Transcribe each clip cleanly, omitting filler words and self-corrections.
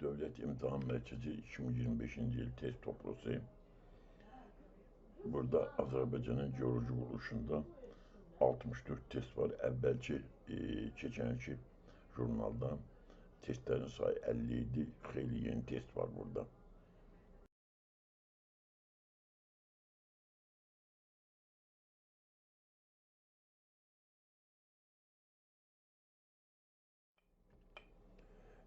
Devlet İmtihan Merkezi 2025. yıl test topluluğu. Burada Azerbaycan'ın geoloji kuruluşunda 64 test var. Evvelki geçenki jurnalda testlerin sayı 50 idi. Xeyli yeni test var burada.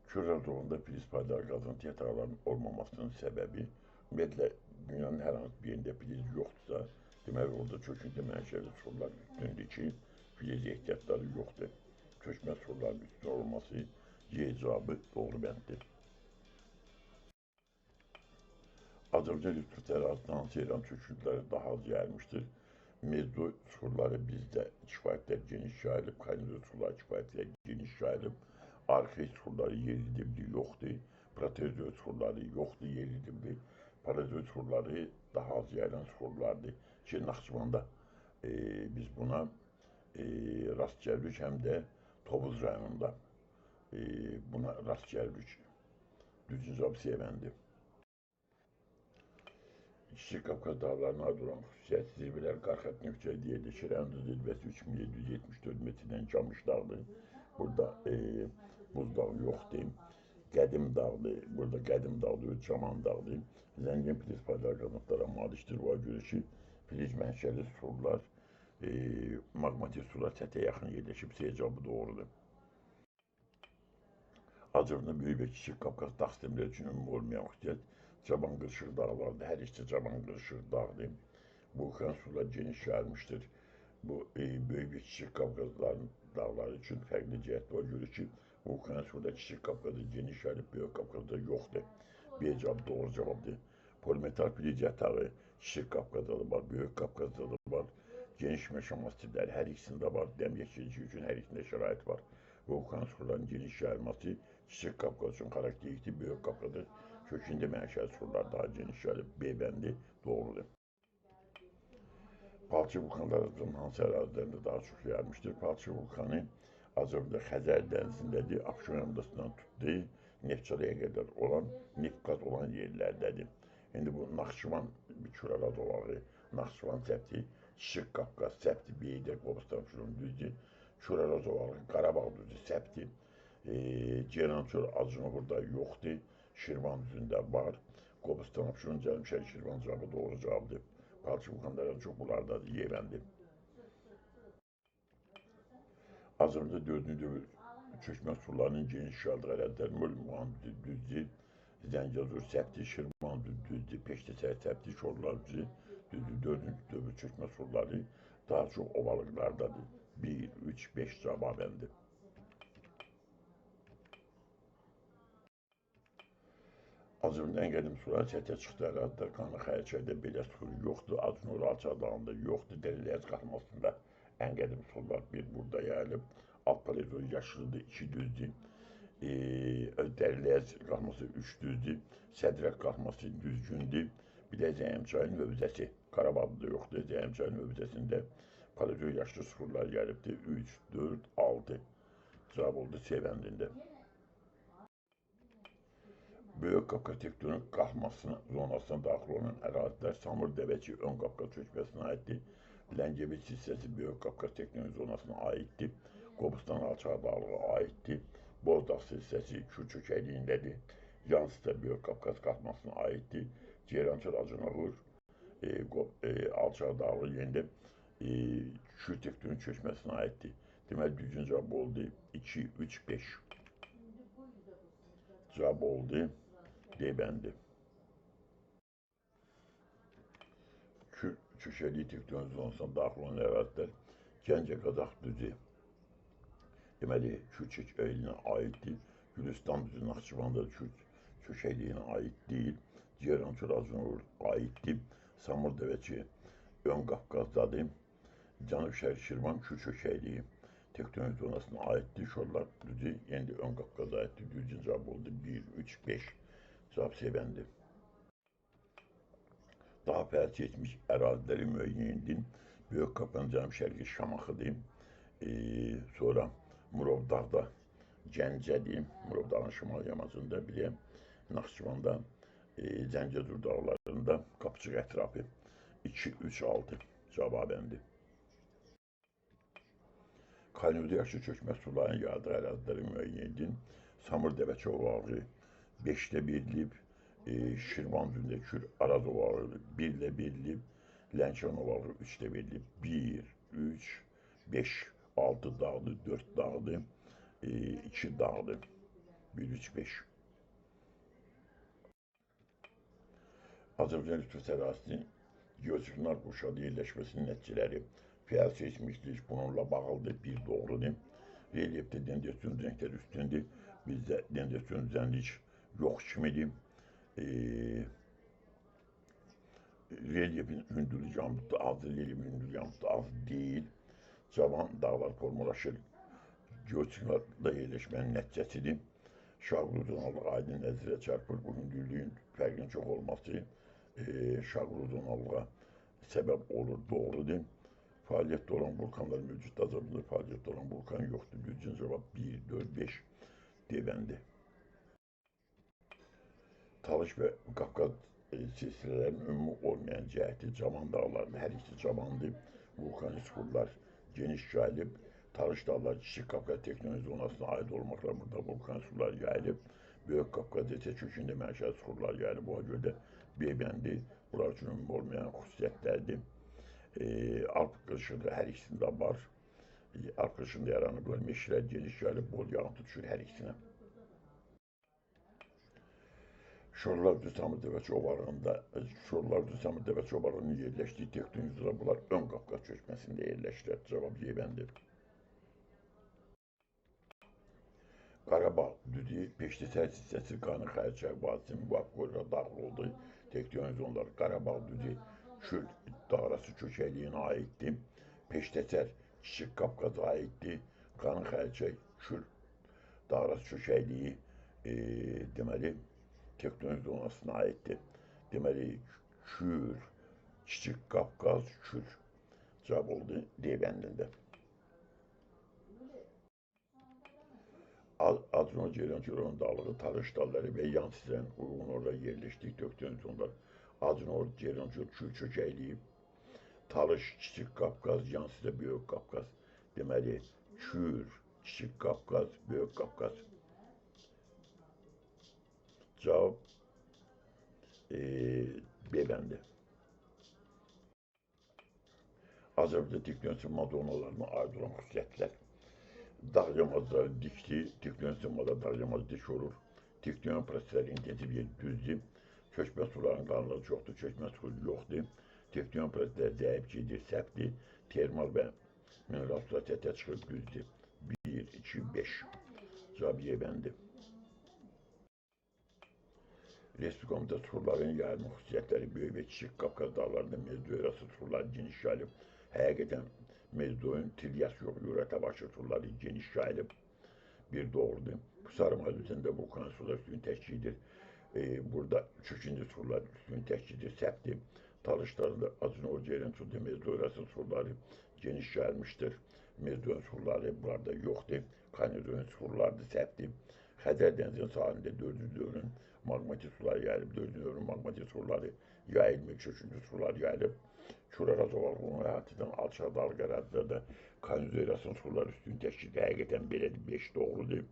Küre doğumda filiz paydağı qazıntı yatağlarının olmamasının səbəbi ümumiyyətlə dünyanın hər hansı bir yerində filiz yoxdursa, deməli orada çöküntü mənşəli sular üstündür ki, filiz ehtiyatları yoxdur. Çökmə suların üstün olması icabı doğru bənddir. Azərbaycan Lütfü ərazisindən hansı İran çöküntüləri daha az yayılmışdır? Mezdu suları bizdə kifayətlə geniş yayılıb, Kaynur suları kifayətlə geniş yayılıb, arxeik suları yerli dibli yoxdur, protezoid suları yoxdur, yerli dibli, parazoid suları daha az yayılan sulardır ki, Naxçıvanda biz buna rast gəldik, həm də Tovuz rayonunda buna rast gəldik. Düzgün cavab Sevəndi. Kiçik Qafqaz dağlarına ait olan xüsusiyyət zirvələr Qarxat nöqtədə yerləşir. Ən uzun zirvəsi 3774 metrdən Camış dağdır. Burada buz dağı yoxdur. Qədim dağdır. Burada qədim dağdır, Caman dağdır. Zəngin filiz paydağı qazıntılara malikdir. Ona görə ki, filiz mənşəli sular, maqmatik sular səthə yaxın yerləşib. Cavabı doğrudur. Azərbaycanda böyük və kiçik Qafqaz dağ sistemləri üçün ümumi olmayan xüsusiyyət Caban qırışıq dağlardır. Hər ikisi Caban qırışıq dağdır. Vulkan sular geniş yayılmışdır. Bu böyük və kiçik Qafqaz dağları üçün fərqli cəhət var. Görə ki, vulkan sular kiçik Qafqazda geniş yayılıb, böyük Qafqazda yoxdur. Bir cavab doğru cavabdır. Polimetal filiz yatağı kiçik Qafqazda da var, böyük Qafqazda da var. Geniş meşə massivləri hər ikisində var. Dəm yeşilliyi üçün hər ikisində şərait var. Vulkan suların geniş yayılması kiçik Qafqaz üçün xarakteristik, böyük Qafqazda kökündə mənşəli sular daha geniş yayılıb. B bəndi doğrudur. Palçı vulkanlarının hansı ərazilərində daha çox yayılmışdır? Palçı vulkanı Azərbaycanda Xəzər dənizindədir, Abşeron yamacından tutduğu Neftçalaya qədər olan, neft qaz olan yerlərdədir. İndi bu Naxçıvan Kürəla zolağı, Naxçıvan səbti, Kiçik Qafqaz səbti, Beydə, Qobustan düzdür, Kürəla zolağı, Qarabağ düzdür səbti, Ceyrançöl Acını burada yoxdur, Şirvan düzündə var, Qobustan, Abşeron, Cəlmişər, Şirvan cavabı doğru cavabdır. Palçı vulkanlarının çox bunlardadır, Yevəndi. Azərbaycanda dördüncü çökmə sularının geniş yayıldığı ərazilər Muğan düzdür, Zəngəzur səbti, Şirvan düzdür, Peştəsər səbti, Şorlar düzdür, dördüncü dövr çökmə suları daha çox ovalıqlardadır. 1, 3, 5 cavabəndir. Azərbaycanda ən qədim sular səthə çıxdı ərazilər Qanlı Xəyərçayda belə su yoxdur, Acınor Alçaq dağında yoxdur, Dərəliyəz qaxmasında ən qədim sular bir burada yayılıb, Alt Paleozoy yaşlıdır, 2 düzdür, Dərəliyəz qaxması 3 düzdür, Sədrək qaxması düzgündür, bir də Zəyimçayın hövzəsi, Qarabağda yoxdur, Zəyimçayın hövzəsində Paleozoy yaşlı sular yayılıbdır, 3, 4, 6 cavab oldu Sevəndində. Böyük Qafqaz tektonik qalxmasına zonasına daxil olan ərazilər Samur Dəvəki ön Qafqaz çökməsinə aiddir. Ləngəviç hissəsi Böyük Qafqaz tektonik zonasına aiddir. Qobustan Alçaq dağlığı aiddir. Bozdağ hissəsi Kür çökəkliyindədir. Yansı da Böyük Qafqaz qalxmasına aiddir. Ceyrançöl Acınağır Alçaq dağlığı yenə Kür tektonik çökməsinə aiddir. Deməli düzgün cavab oldu 2, 3, 5. Cavab oldu D bəndi. Kür çökəkliyi tektonik zonasına daxil olan ərazilər Gəncə Qazax düzü, deməli Kür çökəkliyinə aiddir. Gülüstan düzü Naxçıvanda Kür çökəkliyinə aid deyil. Ceyrançöl Acınor aiddir. Samur Dəvəki ön Qafqazdadır. Cənub-Şərq Şirvan Kür çökəkliyi tektonik zonasına aiddir. Şorlar düzü yenə də ön Qafqaza aiddir. Düzgün cavab oldu 1, 3, 5. Cavab Sevəndi. Daha fəal seçmiş əraziləri müəyyən edin. Böyük Qafqazın cənub-şərqi Şamaxıdır. Sonra Murovdağda Gəncədir. Murovdağın şimal yamacında bir də Naxçıvanda Zəngəzur dağlarında Qapçıq ətrafı 2-3-6 cavabəndi. Kaynoda yaxşı çökmə suların yağdığı əraziləri müəyyən edin. Samur Dəvəçi ovağı 5-də verilib, Şirvan Zündəkür Araz ovağı 1-də verilib, Lənkəran ovağı 3-də verilib. 1, 3, 5, 6 dağdır, 4 dağdır, 2 dağdır, 1, 3, 5. Azərbaycan Respublikası ərazisinin geosixinal qurşaqlı yerləşməsinin nəticələri fəal seysmiklik bununla bağlıdır, bir doğrudur. Relyefdə dendrasiyon düzənlikləri üstündür, bizdə dendrasiyon düzənlik yox kimidir. Relyefin hündürlük amplitudu azdır, relyefin hündürlük amplitudu az deyil. Cavan dağlar formalaşır, geosixinalda yerləşmənin nəticəsidir. Şaqlı uzunluq aydın nəzərə çarpır, bu hündürlüyün fərqinin çox olması şaqlı uzunluğa səbəb olur, doğrudur. Fəaliyyətdə olan vulkanlar mövcuddur, Azərbaycanda fəaliyyətdə olan vulkan yoxdur. Düzgün cavab 1, 4, 5 deməndi. Talış və Qafqaz silsilələrinin ümumi olmayan cəhəti cavan dağlardır, hər ikisi cavandır. Vulkanik suxurlar geniş yayılıb, Talış dağları Kiçik Qafqaz tektonik zonasına aid olmaqla burada vulkanik suxurlar yayılıb. Böyük Qafqaz isə kökündə mənşəli suxurlar yayılıb, ona görə də B-bəndi bunlar üçün ümumi olmayan xüsusiyyətlərdir. Alp qırışıqları hər ikisində var. Alp qırışığında yaranıb meşələr geniş yayılıb, bol yağıntı düşür hər ikisinə. Şorlar Samur Dəvəçi ovarının yerləşdiyi tektonik zonalar bunlar ön Qafqaz çökməsində yerləşirlər. Cavab Y-bəndir. Qarabağ düzü Peştəsər hissəsi Qanı Xərçəy vadisinin müvafiq olaraq daxil olduğu tektonik zonalar Qarabağ düzü Kür dağarası çökəkliyinə aiddir. Peştəsər Kiçik Qafqaza aiddir. Qanı Xərçəy Kür dağarası çökəkliyi deməli tektonik zonasına aiddir. Deməli Kür, Kiçik Qafqaz, Kür cavab oldu D bəndində. Adro Ceyran dağlığı, Talış dağları və yan sistemlərin uyğun orada yerləşdiyi tektonik zonalar Adro Ceyran Kür çökəkliyi, Talış, Kiçik Qafqaz, yan sistem Böyük Qafqaz. Deməli Kür, Kiçik Qafqaz, Böyük Qafqaz. Cavab B bəndi. Azərbaycan tektonik zonalarına aid olan xüsusiyyətlər. Dağ yamacları dikdir, tektonik zonada dağ yamacı dik olur. Tektonik proseslər intensiv düzdür. Köçmə suların qalınlığı çoxdur, köçmə su yoxdur. Tektonik proseslər zəif gedir, səfdir. Termal və mineral sular səthə çıxır, düzdür. 1, 2, 5. Cavab Y bəndi. Respublikamızda suxurların yayılma xüsusiyyətləri böyük və Kiçik Qafqaz dağlarında mezdoy arası suxurlar geniş yayılıb. Həqiqətən mezdoyun Tilyas yox, Yurata başı suxurları geniş yayılıb. Bir doğrudur. Bu sarıma üzərində vulkanik sular üstünü təşkildir. Burada kökündə suxurlar üstünü təşkildir, səfdir. Talışlarda Azınor Ceyran Suda mezdoy arası suxurları geniş yayılmışdır. Mezdoyun suxurları burada yoxdur. Kaynodoyun suxurları səfdir. Xəzər dənizinin sahilində 400 dövrün maqmatik sular yayılıb, 400 dövrün maqmatik suları yayılmır, kökündə sular yayılıb. Kür Araz ovalarının əhatədən alçaq dağlıq ərazilərdə Kaynodoyun suxurları üstünü təşkildir. Həqiqətən belədir, 5 doğrudur.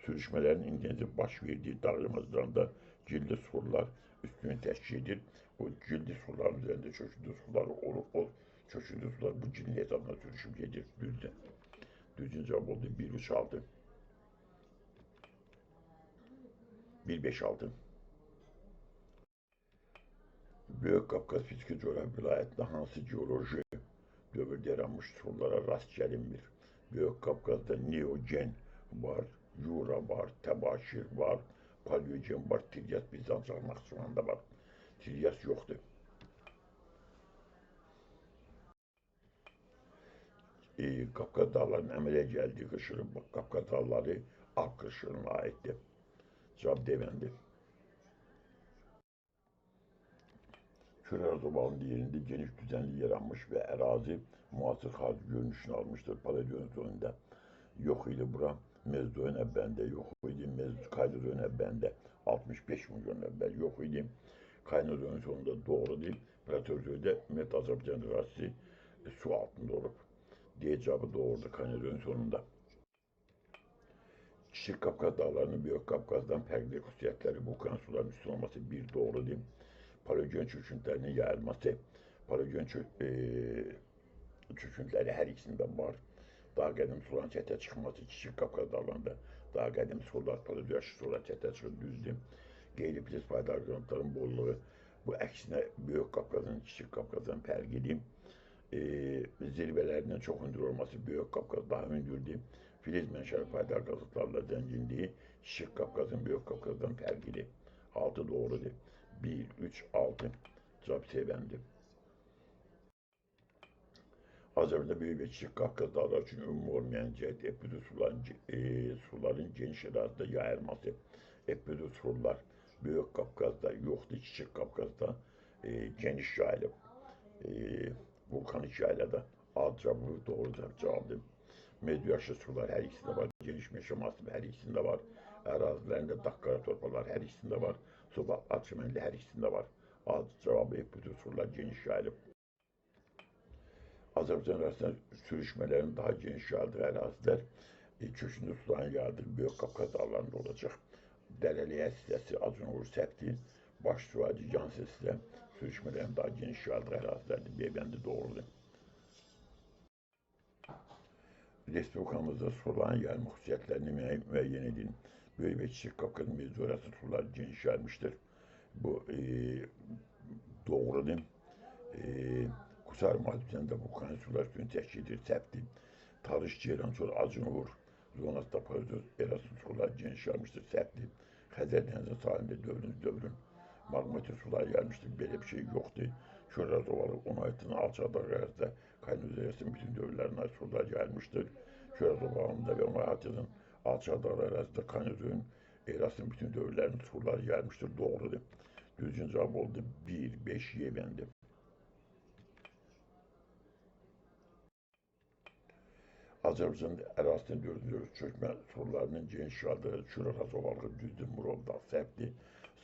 Sürüşmələrin intensiv baş verdiyi dağ yamaclarında cildi suxurlar üstünü təşkil edir. O cildi suxurların üzərində kökündə sular olur. O kökündə sular bu cildin hesabına sürüşüb gedir. Düzdür. Düzgün cavab oldu 1, 3, 6. 1, 5, 6. Böyük Qafqaz fiziki coğrafi vilayətində hansı geoloji dövrdə yaranmış suxurlara rast gəlinmir? Böyük Qafqazda Neogen var, Yura var, Təbaşir var, Paleogen var, Tilyas Bizans Naxçıvanda var. Tilyas yoxdur. Qafqaz dağlarının əmələ gəldiyi qışırı, Qafqaz dağları Alp qışırına aiddir. Cavab D bəndi. Kür Araz ovalının yerində geniş düzənlik yaranmış və ərazi müasir xarici görünüşünü almışdır. Paleogen zonunda yox idi bura. Mezdoyun əbbərində yox idi. Kaynadon əbbərində 65 milyon əbbər yox idi. Kaynadonun sonunda doğrudur. Proteozöydə Met Azərbaycan ərazisi su altında olub. D cavabı doğrudur Kaynadonun sonunda. Kiçik Qafqaz dağlarının Böyük Qafqazdan fərqli xüsusiyyətləri vulkan suların üstün olması bir doğrudur. Paleogen çöküntülərinin yayılması, paleogen çöküntüləri hər ikisində var. Daha qədim suların çətə çıxması Kiçik Qafqaz dağlarında, daha qədim sular, paleoyaşı sular çətə çıxır, düzdür. Qeyri-plist payda orqanotların bolluğu, bu əksinə Böyük Qafqazın Kiçik Qafqazdan fərqidir. Zirvələrinin çox hündür olması Böyük Qafqaz daha hündürdür. Filiz mənşəli payda qazıqlarla zənginliyi Kiçik Qafqazın Böyük Qafqazdan fərqidir. 6 doğrudur. 1, 3, 6 cavab sevəndir. Azərbaycanda Böyük və Kiçik Qafqaz dağları üçün ümumi olmayan cəhət epidu suların geniş ərazidə yayılması. Epidu sular Böyük Qafqazda yoxdur, Kiçik Qafqazda geniş yayılıb. Vulkanik yaylada A cavabı doğru cavabdır. Medyaşlı sular hər ikisində var, geniş meşə masifi hər ikisində var, ərazilərində dağ-qara torpaqlar hər ikisində var, subaltlar çəmənli hər ikisində var. A cavabı epidu sular geniş yayılıb. Azərbaycan ərazisində sürüşmələrin daha geniş yayıldığı ərazilər kökündə suların yayıldığı Böyük Qafqaz dağlarında olacaq. Dərəliyə hissəsi Acınqur səpti, baş suacı yan hissəsi sürüşmələrin daha geniş yayıldığı ərazilərdir. B bəndi doğrudur. Respublikamızda suların yayılma xüsusiyyətlərini müəyyən edin. Böyük və Kiçik Qafqaz mezorası sular geniş yayılmışdır. Bu doğrudur. Qusar müharibəsində vulkanik sular üstünü təşkil edir, səpdir. Talış, Ceyrançol, Acınqur zonasında paleozoik erası sular geniş yayılmışdır, səpdir. Xəzər dənizinin sahilində dövrün maqmatik sular yayılmışdır, belə bir şey yoxdur. Şöhrəz ovalı 16-cı alçaqdağ ərazidə Kaynuz Erasinin bütün dövrlərinə ait sular yayılmışdır. Şöhrəz ovalında və 16-cı alçaqdağ ərazidə Kaynuzun Erasinin bütün dövrlərinin sular yayılmışdır, doğrudur. Düzgün cavab oldu 1, 5, Y bəndi. Azərbaycan ərazisinin dördüncü çökmə sularının geniş yayıldığı Şöhrəz ovalığı düzdür, Murovdağ səpdir.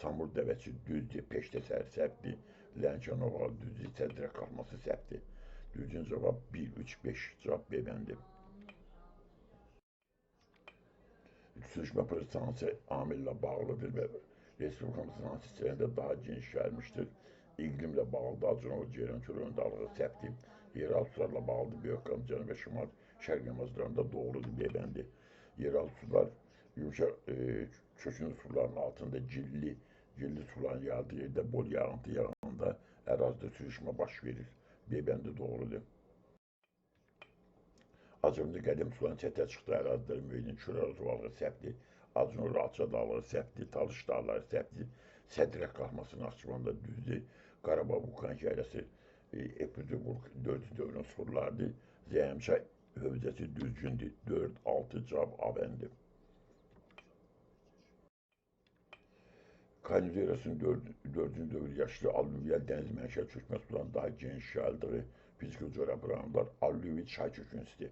Samur dəvəsi düzdür, Peştəsər səpdir. Lənkəran ovalı düzdür, Sədrək qalması səpdir. Düzgün cavab 1, 3, 5 cavab B bəndi. Sürüşmə prosesi hansı amillə bağlıdır və Respublikamızın hansı hissələrində daha geniş yayılmışdır? İqlimlə bağlıdır, Acınqur, Ceyrançol dağlığı səpdir. Yeraltı sularla bağlıdır, Böyük Qafqaz, Cənub və Şimal Şərq yamaclarında doğrudur, B bəndi. Yeraltı sular yumuşaq kökünün suların altında cilli suların yayıldığı yerdə bol yağıntı yağanda ərazidə sürüşmə baş verir. B bəndi doğrudur. Azərbaycanda qədim suların çətə çıxdığı əraziləri müəyyən Şöhrəz ovalığı səpdir. Acınqur alça dağları səpdir, Talış dağları səpdir. Sədrək qalması Naxçıvanda düzdür. Qarabağ vulkanik yayılası epidu 4-cü dövrün sulardır. Zəyəmçay hövzəsi düzgündür. 4, 6 cavab A bəndi. Kaynuz Erasının 4-cü dövr yaşlı allüvyal dəniz mənşəli çökmə sularının daha geniş yayıldığı fiziki coğrafi rayonlar allüvik çay çöküntüsüdür.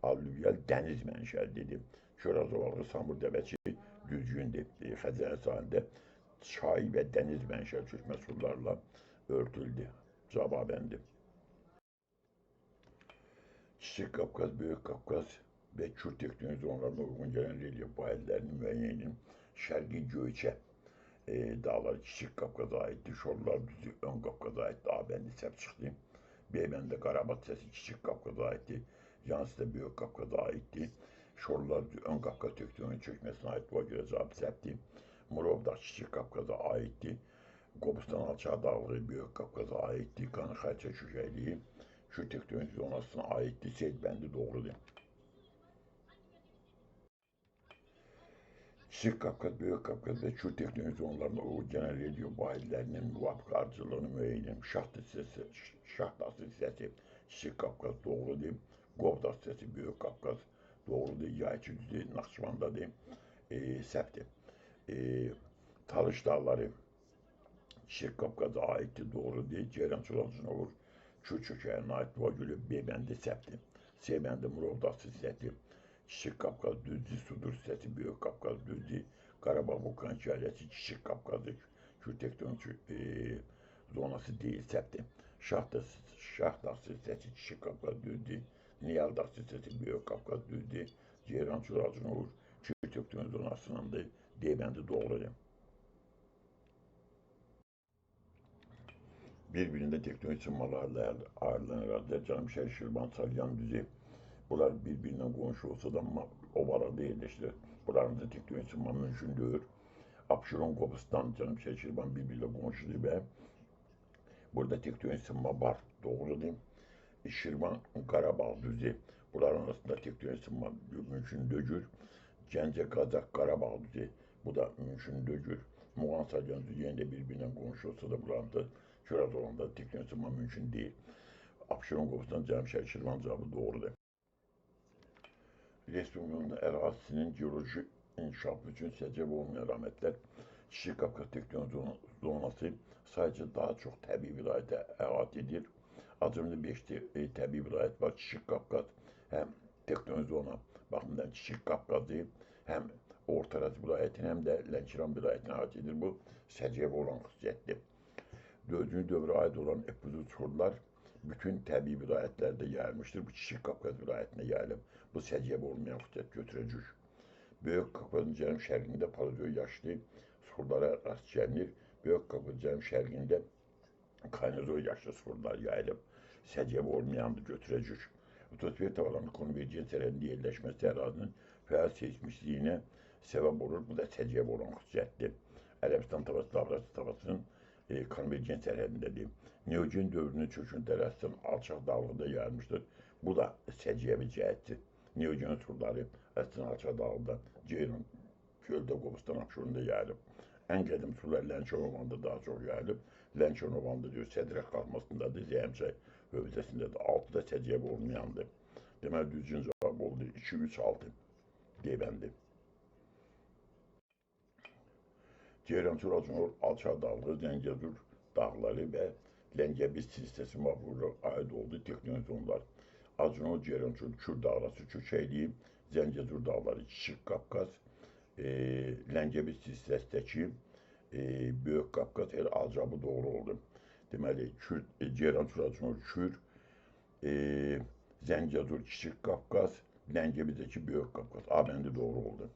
Allüvyal dəniz mənşəlidir. Şöhrəz ovalığı Samur dəvəsi düzgündür. Xəzər sahilində çay və dəniz mənşəli çökmə sularla örtüldü. Cavab A bəndi. Kiçik Qafqaz, Böyük Qafqaz və Kürd tektonik zonalarına uyğun gələn relyef vahidlərini müəyyən edin. Şərqi Göyçə dağlar Kiçik Qafqaza aiddir, şorlar düzü Ön Qafqaza aiddir, A bəndi səhv çıxdı. B bəndə Qarabağ hissəsi Kiçik Qafqaza aiddir, yan hissədə Böyük Qafqaza aiddir. Şorlar düzü Ön Qafqaz tektonik çökməsinə aid, buna görə cavab səhvdir. Murovdağ Kiçik Qafqaza aiddir. Qobustan alçaq dağlığı Böyük Qafqaza aiddir. Qanı-Xalça çökəkliyi Kürd tektonik zonasına aiddir. C bəndi doğrudur. Kiçik Qafqaz, Böyük Qafqaz və Kürd tektonik zonalarına uyğun gələn relyef vahidlərinin müvafiq ardıcıllığını müəyyən edin. Şahdası hissəsi Kiçik Qafqaz doğrudur. Qobdağ hissəsi Böyük Qafqaz doğrudur. Yayçı düzü Naxçıvandadır. Səhvdir. Talış dağları Kiçik Qafqaza aiddir, doğrudur. Ceyrançol Acınqur Kürd çökəyinə aiddir, buna görə B bəndi səhvdir. C bəndi Murovdağ hissəsi Kiçik Kafkas düzlüğü, Sudur sitesi, Büyük Kafkas düzlüğü, Karabağ Vulkan Şelalesi, Kiçik Kafkas'ı Kürt tektonik zonası değilse de Şahdağ sitesi, Kiçik Kafkas düzlüğü, Niyaldağ sitesi, Büyük Kafkas düzlüğü, Ceyran Çurazınoğur, Kürt tektonik zonasının da deyibendi doğrudur. Birbirinde tektonik sınmalarla ağırlanır. Canımşehir, Şirvan, Salyan, Düzey. Bunlar birbirinden komşu olsa da ovalarda yerleştirir. Bunların da tektonik sınma mümkün değil. Abşeron, Gobistan, Canımşehir, Şirvan birbiriyle komşudur ve burada tektonik sınma var. Doğru değil mi? Şirvan, Karabağ, Düzey. Bunların arasında tektonik sınma mümkün değil. Gence, Kazak, Karabağ, Düzey. Bu da mümkün değil. Muğan, Salyan, Düzey'in de birbirinden komşu olsa da bunların da şurada olan da tektonik sınma mümkün değil. Abşeron, Gobistan, Canımşehir, Şirvan cevabı doğrudur. Respublikanın ərazisinin geoloji inkişafı üçün səbəb olmayan əlamətlər Kiçik Qafqaz tektonik zonası sadəcə daha çox təbii vilayətə əhatə edir. Azərbaycanda 5 təbii vilayət var. Kiçik Qafqaz həm tektonik zona baxımından Kiçik Qafqazı, həm Orta Araz vilayətini, həm də Lənkəran vilayətini əhatə edir. Bu səciyyəvi olan xüsusiyyətdir. 4-cü dövrə aid olan epizod çuxurlar bütün təbii vilayətlərdə yayılmışdır. Bu Kiçik Qafqaz vilayətinə yayılıb. Bu səciyyəvi olmayan xüsusiyyət götürəcək. Böyük Qafqazın cənub şərqində paleozoik yaşlı suxurlara rast gəlinir. Böyük Qafqazın cənub şərqində kaynozoik yaşlı suxurlar yayılıb. Səciyyəvi olmayanı götürəcək. Litosfer tavanının konvergens sərhədində yerləşməsi ərazinin fəal seismikliyinə səbəb olur. Bu da səciyyəvi olan xüsusiyyətdir. Ərəbistan tavası, Lavrasiya tavasının konvergens sərhədindədir. Neogen dövrünün çöküntü ərazisindən alçaq dağlıqda yayılmışdır. Bu da səciyyəvi cəhətdir. Neogen surları əslində alçaq dağlıqda, Ceyran, Göldə, Qobustan, Abşeronda yayılıb. Ən qədim sular Lənkərovanda daha çox yayılıb. Lənkərovanda diyor, Sədrək qalxmasındadır, Zəyəmçay hövzəsindədir. 6 da səciyyəvi olmayandır. Deməli, düzgün cavab oldu 2, 3, 6 deyibəndi. Ceyran Çurazınoğlu alçaq dağlığı, Zəngəzur dağları və Ləngəbis silsiləsi məğrurluğa aid olduğu tektonik zonalar. Acınoğlu, Ceyran Kür dağları çökəkliyib, Zəngəzur dağları, Kiçik Qafqaz, Ləngəbis silsiləsindəki Böyük Qafqaz elə acabı doğru oldu. Deməli, Ceyran Çurazınoğlu Kür, Zəngəzur, Kiçik Qafqaz, Ləngəbisdəki Böyük Qafqaz. A bəndi doğru oldu.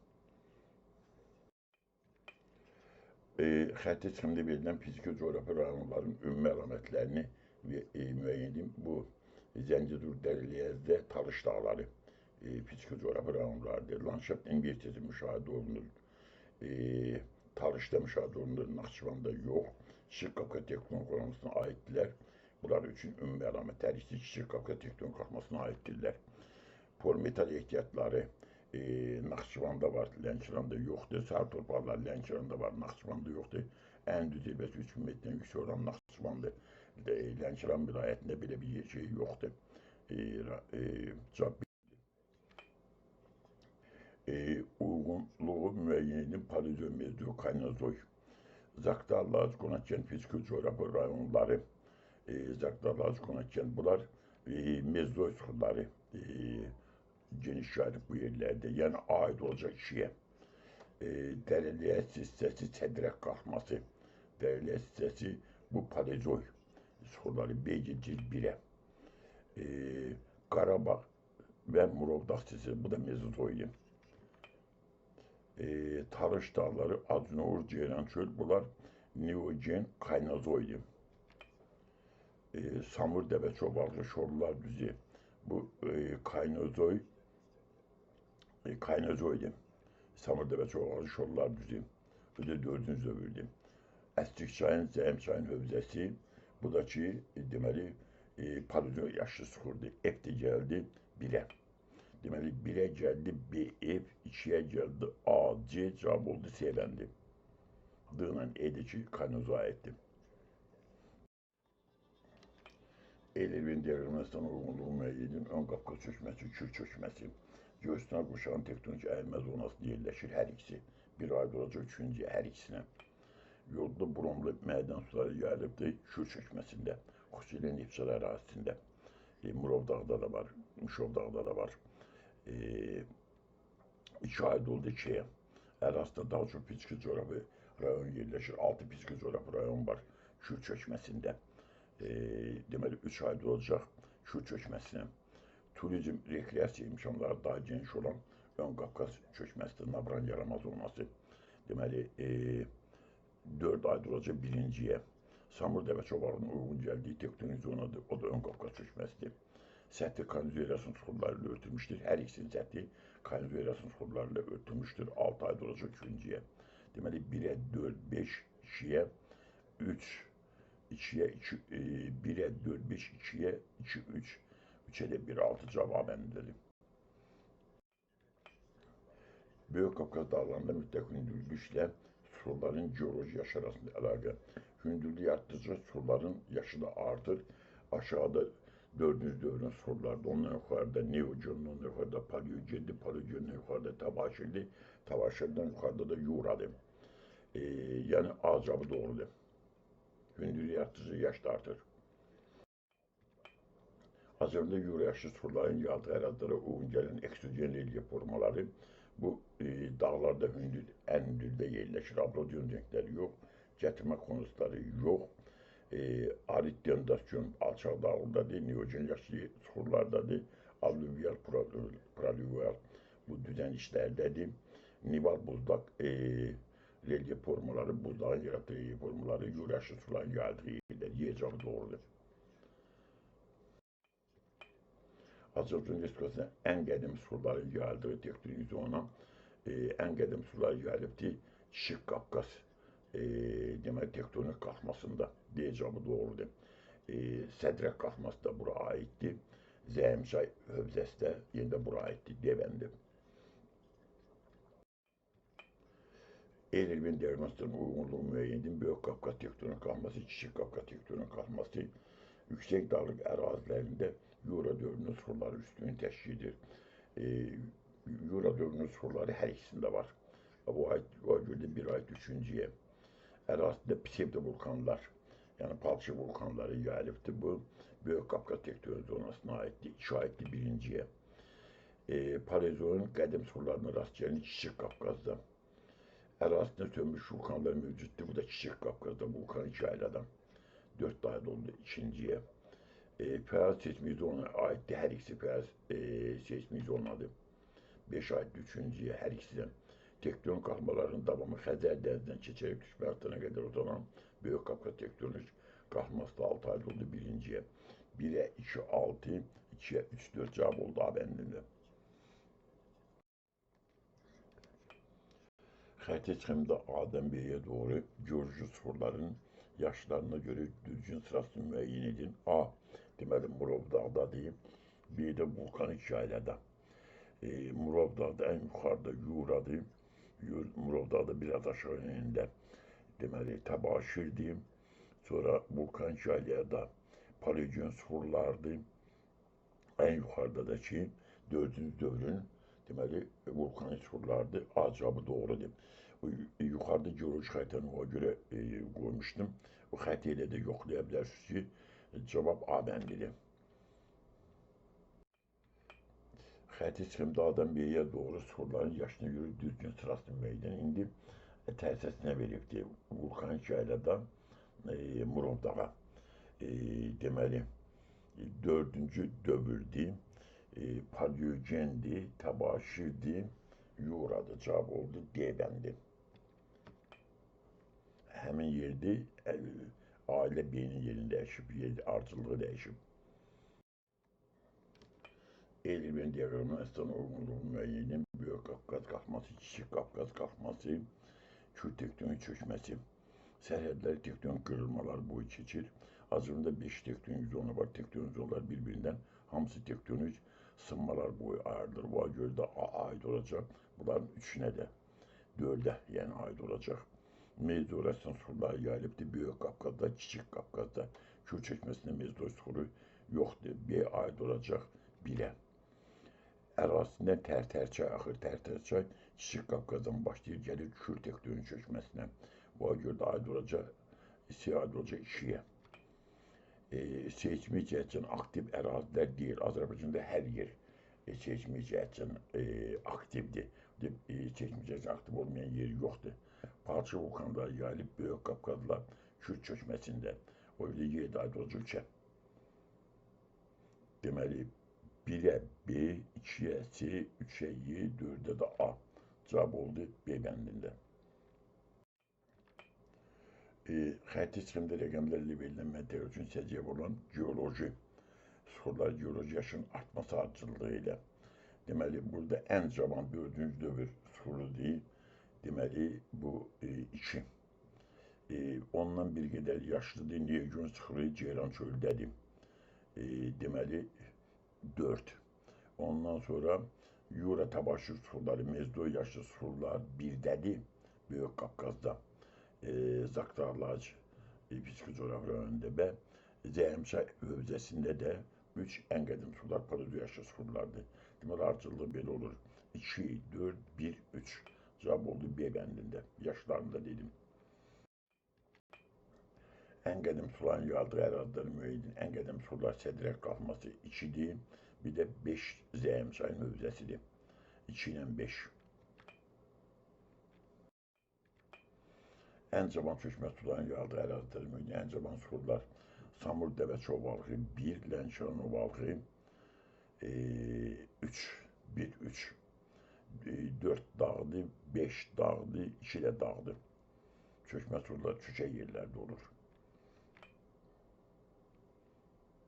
Xətti çıxımda verilən fiziki coğrafi rayonların ümumi əlamətlərini müəyyən edin. Bu Zəngəzur Dərəliyəzdə Talış dağları fiziki coğrafi rayonlardır. Landşaft invertiyası müşahidə olunur. Talışda müşahidə olunur, Naxçıvanda yox. Kiçik Qafqaz tektonik qalxmasına aiddirlər. Bunlar üçün ümumi əlamət hər ikisi Kiçik Qafqaz tektonik qalxmasına aiddirlər. Polmetal ehtiyatları Naxçıvanda var, Lənkəranda yoxdur. Sahil torpaqlar Lənkəranda var, Naxçıvanda yoxdur. Ən düz zirvəsi 3000 metrdən yüksək olan Naxçıvandır. Lənkəran vilayətində belə bir şey yoxdur. Uyğunluğu müəyyən edin, paleozoik, mezozoik, kaynozoik. Zaqatala, Qonaqkənd fiziki coğrafi rayonları, Zaqatala, Qonaqkənd bunlar mezozoik suxurları geniş yayılıb bu yerlərdə, yəni aid olacaq kişiyə. Dərəliyəz hissəsi Sədrək qalxması, Dərəliyəz hissəsi bu paleozoik suxurları B-ciz 1-ə. Qarabağ və Murovdağ hissəsi, bu da mezozoikdir. Talış dağları, Acınoğur, Ceyrançöl, bunlar Neogen, Kaynozoikdir. Samur, Dəvəçobalı, Şorlular düzü, bu Kaynozoik, Kaynozoikdir. Samur, Dəvəçobalı, Şorlular düzü, bu da 4-cü dövrdir. Əstrik çayın, Zəyəm çayın hövzəsi, bu da ki, deməli, paleozoik yaşlı suxurdur. F də gəldi 1-ə. Deməli, 1-ə gəldi B, F, 2-ə gəldi A, C, cavab oldu C bəndi. D ilə E-də ki, Kaynozoika aiddir. Elirvin diaqrammasından uyğunluğu müəyyən edin. Ön Qafqaz çökməsi, Kür çökməsi. Göğsündən quşağın tektonik əyilmə zonasında yerləşir hər ikisi. Bir aid olacaq üçüncü hər ikisinə. Yolda bromlu mədən suları yayılıbdır Kür çökməsində, xüsusilə Neftçala ərazisində. Murov dağda da var, Mişov dağda da var. 2 aid oldu 2'ye. Ərazidə daha çox fiziki coğrafi rayon yerləşir. 6 fiziki coğrafi rayon var Kür çökməsində. Deməli 3 aid olacaq Kür çökməsinə. Turizm, rekreasiya imkanları daha geniş olan Ön Qafqaz çökməsidir, Nabran yaramaz olması. Deməli 4 aid olacaq birinciyə. Samur Dəvəçovarının uyğun gəldiyi tektonik zonadır, o da Ön Qafqaz çökməsidir. Səthi kanalizasiya suxurları ilə örtülmüşdür. Hər ikisinin səthi kanalizasiya suxurları ilə örtülmüşdür. 6 aid olacaq ikinciyə. Deməli 1'ə 4, 5, 2'ye 3, 2'ye 2, 1'ə 4, 5, 2'ye 2, 3, 3'e de 1, 6 cevabındadır. Böyük Kafkas dağlarında mütləq hündürlük ilə suların geoloji yaşı arasında əlaqə. Hündürlük arttıkça suların yaşı da artır. Aşağıda 4. dövrün sularda, ondan yukarıda Neogen, ondan yukarıda Paleogen'di, Paleogen'den yukarıda Tabaşir'di, Tabaşir'den yukarıda da Yura'dı. Yani acabı doğrudur. Hündürlük arttıkça yaş da artır. Azərbaycanda Yura yaşlı suların yağdığı ərazilere uyğun gələn eksogen relief formaları bu dağlarda ən hündürdə yerləşir. Abrodion renkləri yox, gətirmə konusları yox. Arid dendasyon alçaq dağlardadır, neogen yaşlı sulardadır, alluvial, praluvial bu düzənliklərdədir. Nival buzlaq relief formaları, buzdağın yarattığı relief formaları Yura yaşlı suların yağdığı yerlər. Yecabı doğrudur. Azərbaycan Respublikasının ən qədim suların yayıldığı tektonik zona, ən qədim sular yayılıbdır Kiçik Qafqaz demək tektonik qalxmasında. Cavabı doğrudur. Sədrək qalxması da bura aiddir. Zəyimçay hövzəsi də yenə də bura aiddir, Devəndir. Eylül diagnostikinin uyğunluğu müəyyəndir. Böyük Qafqaz tektonik qalxması, Kiçik Qafqaz tektonik qalxması yüksək dağlıq ərazilərində Yura dövrünün suxurları üstünü təşkil edir. Yura dövrünün suxurları hər ikisində var. Bu görə bir aid üçüncüyə. Ərazisində psevdovulkanlar, yəni palçıq vulkanları yayılıbdır. Bu, Böyük Qafqaz tektonik zonasına aiddir. 2 aiddir birinciyə. Paleozoikin qədim suxurlarına rast gəlinir Kiçik Qafqazda. Ərazisində sönmüş vulkanlar mövcuddur. Bu da Kiçik Qafqazda vulkanik yayladan. 4 aid oldu ikinciyə. Fəal seismik zonaya aiddir. Hər ikisi fəal seismik zonadır. 5 aiddir üçüncüyə. Hər ikisindən tektonik qalxmaların davamı Xəzər dənizindən keçərək düşmə hattına qədər uzanan Böyük Qafqaz tektonik qalxması da 6 aid oldu birinciyə. 1'ə 2, 6, 2'ə 3, 4 cavab oldu A bəndində. Xəritə çıxımında A'dan B'ye doğru geoloji suxurların yaşlarına göre düzgün sırasını müəyyən edin. A. Deməli, Murov dağdadır. B'de vulkanik yaylada. Murov dağda en yukarıda Yura'dır. Murov dağda biraz aşağı enində. Deməli, Təbaşirdir. Sonra vulkanik yaylada Paleogen suxurlardır. En yukarıda da ki 4. dövrün deməli, vulkanik suxurlardır. A cavabı doğrudur. Yukarıda geoloji xəritəni ona göre qoymuşdum. Bu xəritə ilə də yoxlaya bilərsiniz ki, cevap A bəndidir. Xəritə çıxımda A'dan B'ye doğru suxurların yaşına göre düzgün sırasını müəyyən indi tərsəsinə veribdir. Vulkanik yaylada Murov dağı. Deməli, 4. dövrdir. Paleogendir, Təbaşirdir, Yura'da cavab oldu, D bəndi. Həmin yerdə A ilə B'nin yerini dəyişib, ardıcılığı dəyişib. Eylül diaqramının əsasına uyğunluğu müəyyəni Böyük Qafqaz qalxması, Kiçik Qafqaz qalxması, Kür tektonik çökməsi. Sərhədləri tektonik qırılmalar boyu keçir. Azərbaycanda 5 tektonik zonu var. Tektonik zonalar bir-birindən hamısı tektonik sınmalar boyu ayrılır. Bu görə də A aid olacaq. Bunların üçünə də 4'ə yəni aid olacaq. Mezorasyon suxurları yayılıbdır. Böyük Qafqazda, Kiçik Qafqazda. Kür çökməsində mezor suxuru yoxdur. B aid olacaq 1'ə. Ərazisindən Tərtərçay axır. Tərtərçay Kiçik Qafqazdan başlayır, gəlir Kür tektonik çökməsinə. Bu görə də aid olacaq, C aid olacaq 2'yə. Seçmik cəhətdən aktiv ərazilər deyil. Azərbaycanda hər yer seçmik cəhətdən aktivdir. aktif, çekmeyecek aktif olmayan yeri yoktu. Palçı vulkanlar yayılıp Büyük Kafkas'la Kürt çökməsində. O yüzden 7 ayda olacak. Deməli, 1'e B, 2'ye C, 3'e Y, 4'e de A. Cevap oldu B bəndində. Xətti çıxımda rəqəmlərlə verilən məntəqə üçün səciyyəv olan geoloji, suxurlar geoloji yaşın artması artçılığı ilə. Deməli, burada ən cavan 4-cü dövr suxuru deyil. Deməli, bu 2. Ondan bir qədər yaşlıdır, Neogen suxuru Ceyran çölündədir. Deməli, 4. Ondan sonra Yura Tabaşır suxurları, Mezdo yaşlı suxurlar 1'dədir, Böyük Qafqazda. Zaktarlac psikocoğraf rayonunda və Zəyəmçay hövzəsində də 3 ən qədim sular Palıdu yaşlı suxurlardır. Deməli, artçılığı belə olur. 2, 4, 1, 3. Cavab oldu B bəndində. Yaşlarında dedim. Ən qədim suların yağdığı ərazilərin müəyyidin ən qədim sular Sədrək qalxması 2'dir. Bir də 5 Zəyəmçayın hövzəsidir. 2 ilə 5. En cavan çökmə suların yağdığı ərazilərin müəyyən ən cavan suxurlar Samur Dəvə Çobalığı 1, Lənkəran Ovalığı 3, 1, 3, 4 dağdır, 5 dağdır, 2 də dağdır. Çökmə suxurlar çökək yerlərdə olur.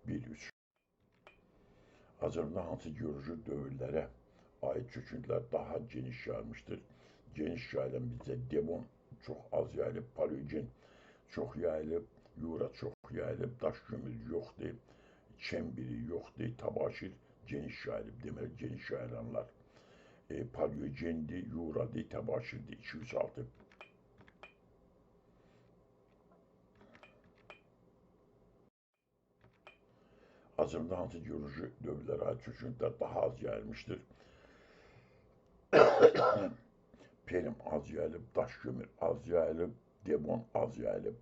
1, 3. Azərbaycanda hansı geoloji dövrlərə ait çöküntülər daha geniş yayılmışdır? Geniş yayılan bizdə Devon çox az yayılıb, Paleogen çox yayılıb, Yura çox yayılıb, daş kömür yoxdur, Çembiri yoxdur, Tabaşir geniş yayılıb. Deməli, geniş yayılanlar Paleogendir, Yuradır, Tabaşirdir. 2, 3, 6. Azərbaycanda hansı geoloji dövrlərə ait çöküntülər daha az yayılmışdır? Perim az yayılıb, daş kömür az yayılıb, Devon az yayılıb,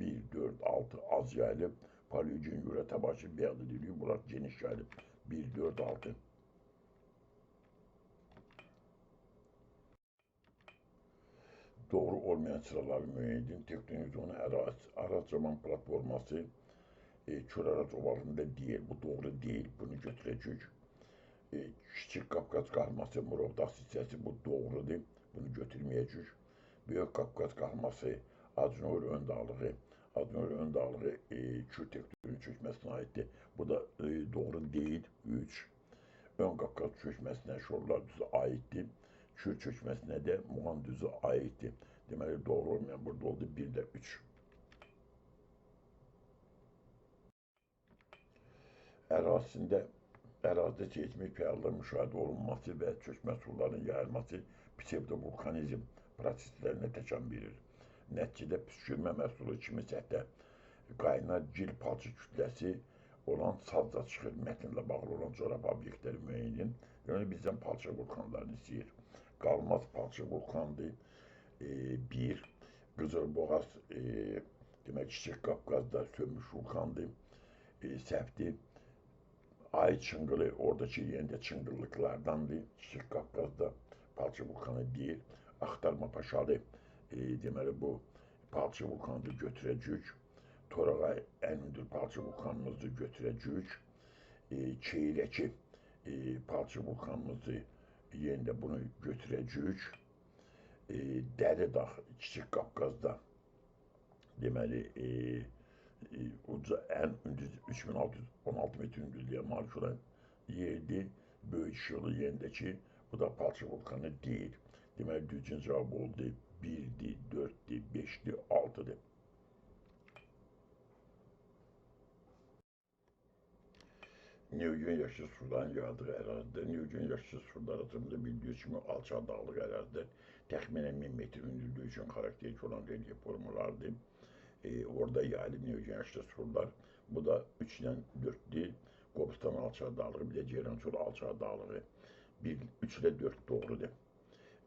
1, 4, 6 az yayılıb, Paleogen, Yura, Tabaşir, Bəğdə diliyor. Bunlar geniş yayılıb. 1, 4, 6. Doğru olmayan sıraları müəyyən edin. Tektonik zonu Araz Zaman platforması Kür-Araz ovalında değil. Bu doğru değil. Bunu götürəcək. Kiçik Qafqaz qalması Murovdağ hissəsi bu doğrudur. Bunu götürməyəcək. Böyük Qafqaz qalması Acınor ön dağlığı. Acınor ön dağlığı Kür tektonik çökməsinə aiddir. Bu da doğru değil. 3. Ön Qafqaz çökməsinə Şorlar düzü aiddir. Kür çökməsinə də Muğan düzü aiddir. Deməli, doğru olmayan burada oldu. 1 də 3. Ərazidə seismik fəallığın müşahidə olunması və çökmə sularının yayılması psevdovulkanizm proseslərinə təkan verir. Nəticədə püskürmə məhsulu kimi səthə qaynar gil palçı kütləsi olan sazda çıxır. Mətnlə bağlı olan coğrafi obyektləri müəyyən. Yəni, bizdən palçı vulkanlarını istəyir. Qalmaz palçı vulkandır. 1. Qızılboğaz demək, Kiçik Qafqazda sönmüş vulkandır. Səhvdir. Ay Çıngılı oradaki yerində çıngıllıklardandır. Kiçik Qafqazda palçı vulkanı deyil. Axtarma Paşalı deməli, bu palçı vulkanını götürəcək. Torağay ən hündür palçı vulkanımızı götürəcək. Çeyrəki palçı vulkanımızı yerində bunu götürəcək. Dəri Dağ Kiçik Qafqazda deməli ən hündür 3616 metr hündürlüyə malik olan yerdir. Böyük Şılı yerindəki bu da palçı vulkanı deyil. Deməli, düzgün cavab oldu. 1'dir, 4'dir, 5'dir, 6'dır. Neogen yaşlı suların yağdığı ərazidə, Neogen yaşlı sular arasında bildiğiniz kimi alçaq dağlıq ərazidə təxminən 1000 metr hündürlüğü üçün xarakterik olan relyef formalardır. Orada yayılıb Neogen yaşlı sular. Bu da 3'dən 4'dir. Qobustan alçaq dağlığı, bir də Ceyrançol alçaq dağlığı. 3 ilə 4 doğrudur.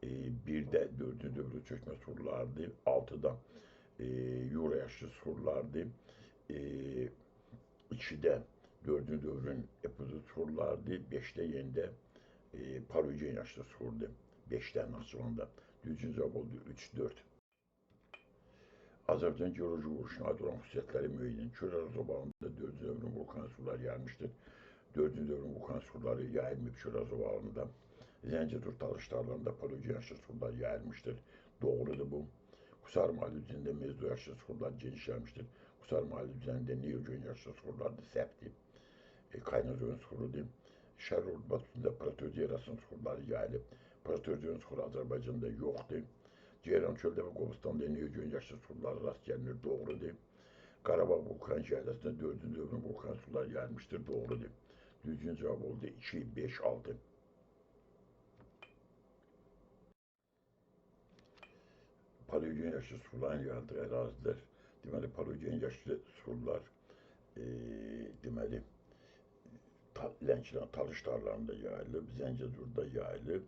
1'də 4'cü dövrü çökmə sulardır. 6'da Yura yaşlı sulardır. 2'də 4'cü dövrün epizod sulardır. 5'də yenində Paleogen yaşlı sulardır. 5'te Naxçıvanda. Düzgün cavab oldu 3-4. Azərbaycan geoloji vuruşuna aid olan xüsusiyyətləri müəyyən. Kür zobalında 4-cü dövrün vulkan suları yayılmışdır. 4-cü dövrün vulkan suları yayılmayıb Kür zobalında. Zəncədur talışlarında paleogen yaşlı sular yayılmışdır. Doğrudur bu. Kusar mahalli üzerinde mezdo yaşlı sular geniş yayılmıştır. Kusar mahalli üzerinde neogen yaşlı sular da septi. Kaynazoen suları Şərq Ordubasında Proterozoeran suları yayılıb. Proterozoeran suları Azərbaycanda yoxdur. Ceyran çöldə və Qobustanda neogen yaşlı sular rast gəlinir, doğrudur. Qarabağ vulkan şəhərəsində 4-cü dövrün vulkan suları yayılmışdır, doğrudur. Düzgün cavab oldu 2, 5, 6. Paleogen yaşlı suların yayıldığı ərazilər. Deməli, paleogen yaşlı sular deməli, Lənkəran talış dağlarında yayılıb, Zəncəzurda yayılıb,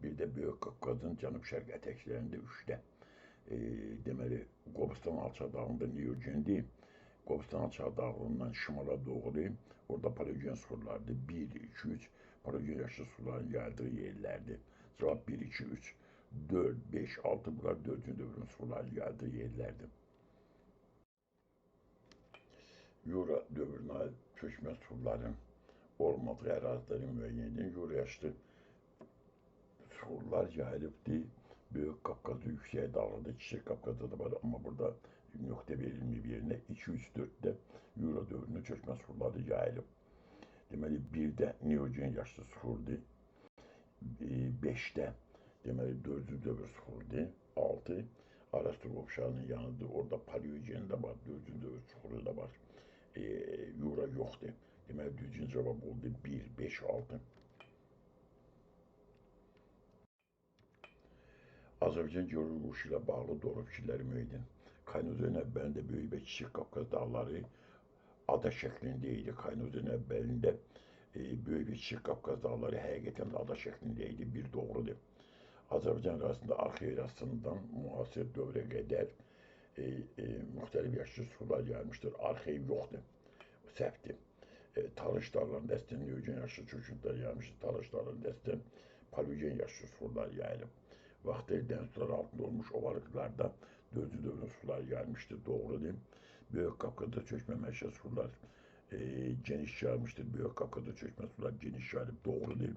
bir də Böyük Qafqazın cənub-şərq ətəklərində 3-də. Deməli, Qobustan alçaq dağında neogendir. Qobustan alçaq dağlarından şimala doğru, orada paleogen sulardır. 1, 2, 3 paleogen yaşlı suların yayıldığı yerlərdir. Cavab 1, 2, 3, 4, 5, 6 bunlar 4-cü dövrün suların yayıldığı yerlərdir. Yura dövrünə aid köçmə suların olmadığı ərazilərin müəyyən Yura yaşlı sular yayılıbdır. Böyük Qafqazda yüksək dağlarda, Kiçik Qafqazda da var, amma burada nöqtə verilməyib yerinə 2, 3, 4-də Yura dövrünün köçmə suları yayılıb. Deməli, 1-də neogen yaşlı sulardır, 5-də deməli 4-cü dövr sulardır, 6 Arastur qovşağının yanıdır, orada paleogen də var, 4-cü dövr suları da var, Yura yoxdur. Deməli, düzgün cavab oldu 1, 5, 6. Azərbaycan geoloji vuruşu ilə bağlı doğru fikirləri müəyyən. Kaynozoen əvvəlində Böyük və Kiçik Qafqaz dağları ada şəklində idi. Kaynozoen əvvəlində Böyük və Kiçik Qafqaz dağları həqiqətən də ada şəklində idi. Bir doğrudur. Azərbaycan ərazisində arxeologiyasından müasir dövrə qədər müxtəlif yaşlı sular yayılmışdır. Arxev yoxdur. Səhvdir. Talış dağlarında əslində neogen yaşlı çöküntülər yayılmışdır. Talış dağlarında əslində paleogen yaşlı sular yayılıb. Vaxtı dən sular altında olmuş ovalıqlarda 4-cü dövrün suları yayılmışdır, doğrudur. Böyük Qafqazda çökmə məşə sular geniş yayılmışdır. Böyük Qafqazda çökmə sular geniş yayılıb, doğrudur.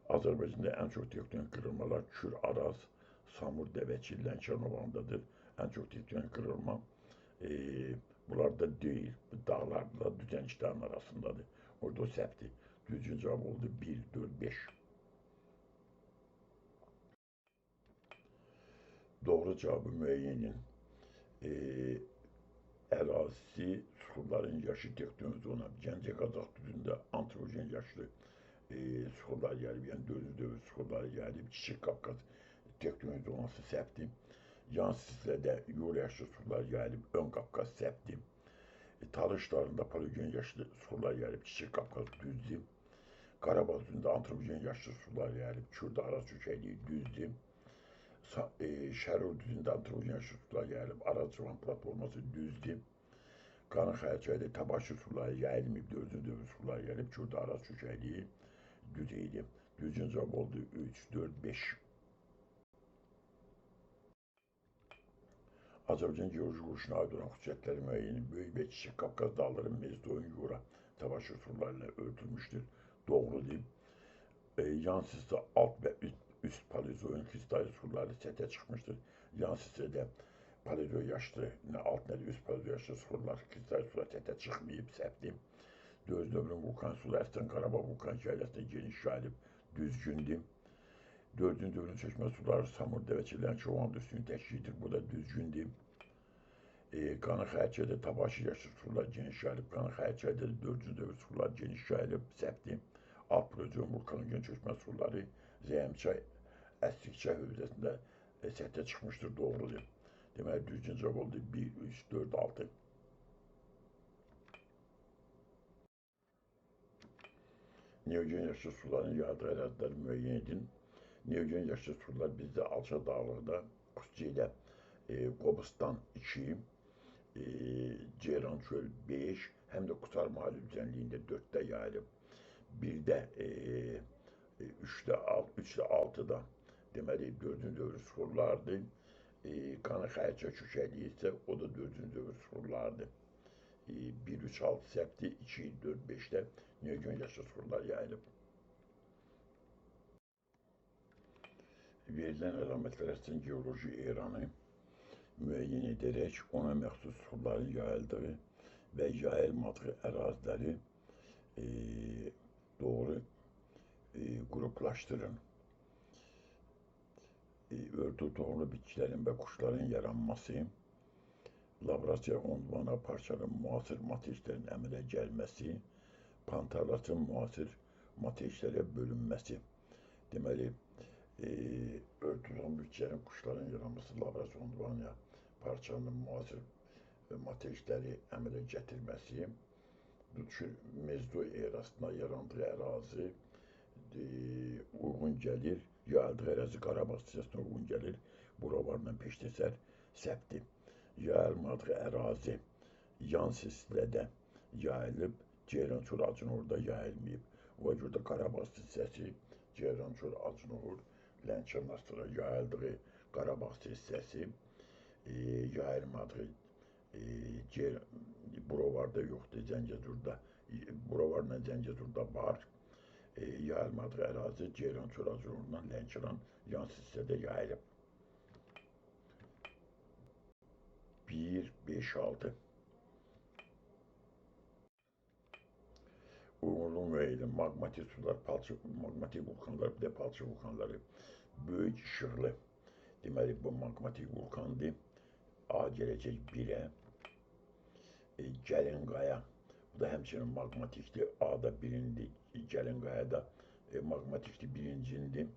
Azərbaycanda ən çox tektonik qırılmalar Kür, Araz, Samur, Dəvəçi, Lənkəran ovalarındadır. Ən çox tektonik qırılma bunlarda deyil, dağlarla düzənliklərin arasındadır. Orada o səhvdir. Düzgün cavab oldu 1, 4, 5. Doğru cevabı müəyyənin ərazisi, suxurların yaşı tektonik zona, Gəncə Qazax düzündə antropojen yaşlı suxurlar yayılıb, yəni 4-cü dövr suxurları yayılıb, Kiçik Qafqaz tektonik zonası səhvdir. Yan sistemdə Yura yaşlı suxurlar yayılıb, Ön Qafqaz səhvdir. Talış dağlarında paleogen yaşlı suxurlar yayılıb, Kiçik Qafqaz düzdür. Qarabağ düzündə antropojen yaşlı suxurlar yayılıb, Kürdə Araz çökəkliyi düzdür. Şərur düzündə antropojen yaşlı sular yayılıb, Araz-Civan platforması düzdür. Qanı Xəyərçayda Təbaşir suları yayılmayıb, 4-cü dövr suları yayılıb, Kürdə Araz çökəkliyi düz idi. Düzgün cavab oldu 3, 4, 5. Azərbaycan geoloji vuruşuna aid olan xüsusiyyətləri müəyyən Böyük və Kiçik Qafqaz dağları Mezdoyun Yura Təbaşir sularıyla örtülmüşdür, doğrudur. Yan sistə alt və üst paleozoen kristal suları səthə çıxmışdır. Yan sistədə paleozo yaşlı, nə alt nə də üst paleozo yaşlı sular, kristal sular səthə çıxmayıb, səhvdir. 4-cü dövrün vulkan suları əslən Qarabağ vulkan şəhərəsində geniş yayılıb, düzgündür. 4-cü dövrün çökmə suları Samur, Dəvəçi, Lənkəran üstünü təşkildir, bu da düzgündür. Qanı Xəyərçayda Təbaşir yaşlı sular geniş yayılıb, Qanı Xəyərçayda 4-cü dövr sular geniş yayılıb, səhvdir. Alt paleozoen vulkanogen çökmə suları Zəyəmçay, Əstikçay hövzəsində səthə çıxmışdır, doğrudur. Deməli, düzgün cavab oldu 1, 3, 4, 6. Neogen yaşlı suların yayıldığı ərazilər müəyyən edin. Neogen yaşlı sular bizdə alçaq dağlıqda, xüsusilə Qobustan 2, Ceyran çöl 5, həm də Qusar mahalli düzənliyində 4-də yayılıb. Bir də 3-də 6-da deməli, 4-cü dövr suxurlardır. Qanı xərçə kökəli isə o da 4-cü dövr suxurlardır. 1, 3, 6 səpti, 2, 4, 5-də neogen yaşlı suxurlar yayılıb. Verilən əlamətlər əsasən geoloji eranı müəyyən edərək ona məxsus suxurların yayıldığı və yayılmadığı əraziləri doğru qruplaşdırın. Örtü tohumlu bitkilərin və quşların yaranması, laboratoriya ünvana parçaların müasir materiallərin əmələ gəlməsi, pantarlatın müasir materiallərə bölünməsi. Deməli, örtü tohumlu bitkilərin, quşların yaranması, laboratoriya ünvana parçaların müasir materialləri əmələ gətirməsi, mezdo erasına yarandığı ərazi uyğun gəlir, yayıldığı ərazi Qarabağ hissəsinə uyğun gəlir, buralarla peştəsər səpti. Yayılmadığı ərazi yan silsilədə yayılıb, Ceyrançol Acınorda yayılmayıb. O görə də Qarabağ hissəsi Ceyrançol Acınor, Lənkəran yayıldığı Qarabağ hissəsi yayılmadığı buralarda yoxdur, Zəngəzurda, buralarla Zəngəzurda var. Yayılmadığı ərazi Ceyrançol Acınordan Lənkəran yan silsilədə yayılıb. 1, 5, 6 Uyğunluğu müəyyən maqmatik sular, maqmatik vulkanlar, bir də palçıq vulkanları böyük işıqlı. Deməli, bu maqmatik vulkandır. A gələcək 1-ə. Gəlinqaya, bu da həmçinin maqmatikdir. A-da 1-indir, Gəlinqaya da maqmatikdir, 1-incindir.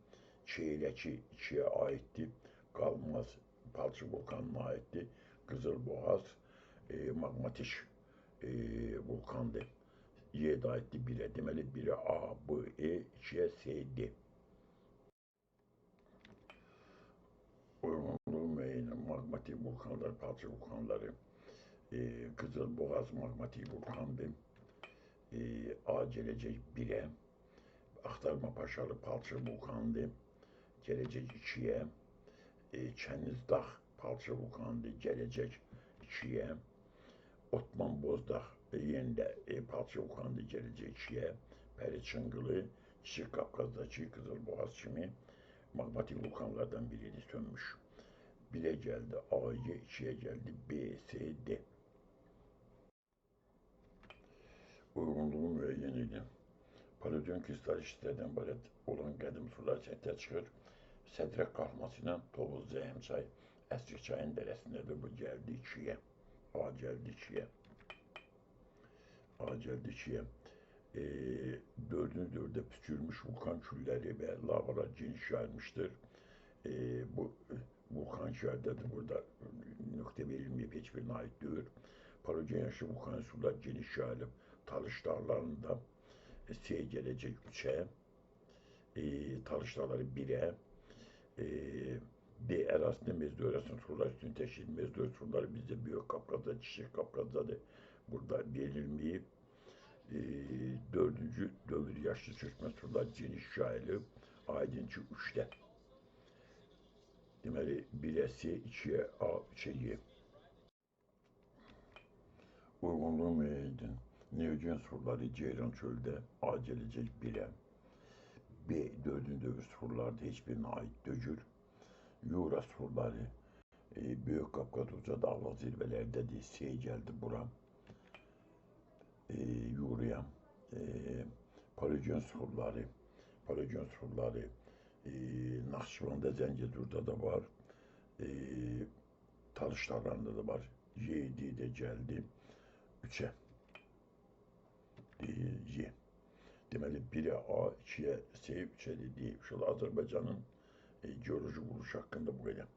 Çeyrəki 2-yə aiddir. Qalmaz palçıq vulkanına aiddir. Qızılboğaz maqmatik vulkandır. Y-də aiddir 1-ə. Deməli, 1-ə A, B, E, 2-yə C, D. Uyğunluğu müəyyən maqmatik vulkanlar, palçıq vulkanları. Qızılboğaz maqmatik vulkandır. A gələcək 1-ə. Axtarma Paşalı palçıq vulkandır. Gələcək 2-yə. Kənizdağ palçıq vulkandır. Gələcək 2-yə. Otman Bozdağ yenə də palçıq vulkandır. Gələcək 2-yə. Pəriçınqılı, Kiçik Qafqazdakı Qızılboğaz kimi maqmatik vulkanlardan biridir, sönmüş. 1-ə gəldi A-yə, 2-yə gəldi B, C, D. Uyğunluğu müəyyən edin. Paleogen kristal şişlərdən ibarət olan qədim sular səthə çıxır. Sədrək qalxması ilə Tovuz, Zəhimçay, Əsrik çayın dərəsində bu gəldi 2-yə. A gəldi 2-yə. A gəldi 2-yə. 4-cü dövrdə püskürmüş vulkan külləri və lavalar geniş yayılmışdır. Bu vulkan şəhərdədir, burada nöqtə verilməyib, heç birinə aid deyil. Paleogen yaşlı vulkan sular geniş yayılıb. Talış dağlarında C gələcək 3-ə, Talış dağları 1-ə, D ərazisində mezdo erasının sular üstünü təşkil. Mezdo suları bizdə Böyük Qafqazda, Kiçik Qafqazdadır. Burada verilməyib. 4-cü dövr yaşlı çökmə sular geniş yayılıb. Aydın ki 3-də. Deməli, 1-ə C, 2-yə A, 3-ə Y. Uyğunluğu müəyyən. Neogen suxurları Ceyrançöldə A gələcək 1-ə. B 4-cü dövr suxurlardır, heç birinə aid deyil. Yura suxurları Böyük Qafqaz uca dağlıq zirvələrdədir. C gəldi bura. Yuraya. Paleogen suxurları Naxçıvanda, Zəngəzurda da var. Talış dağlarında da var. Y-də gəldi 3-ə. Y. Deməli, 1-ə A, 2-yə C, 3-ə D. Azərbaycanın geoloji quruluşu haqqında bu qədər.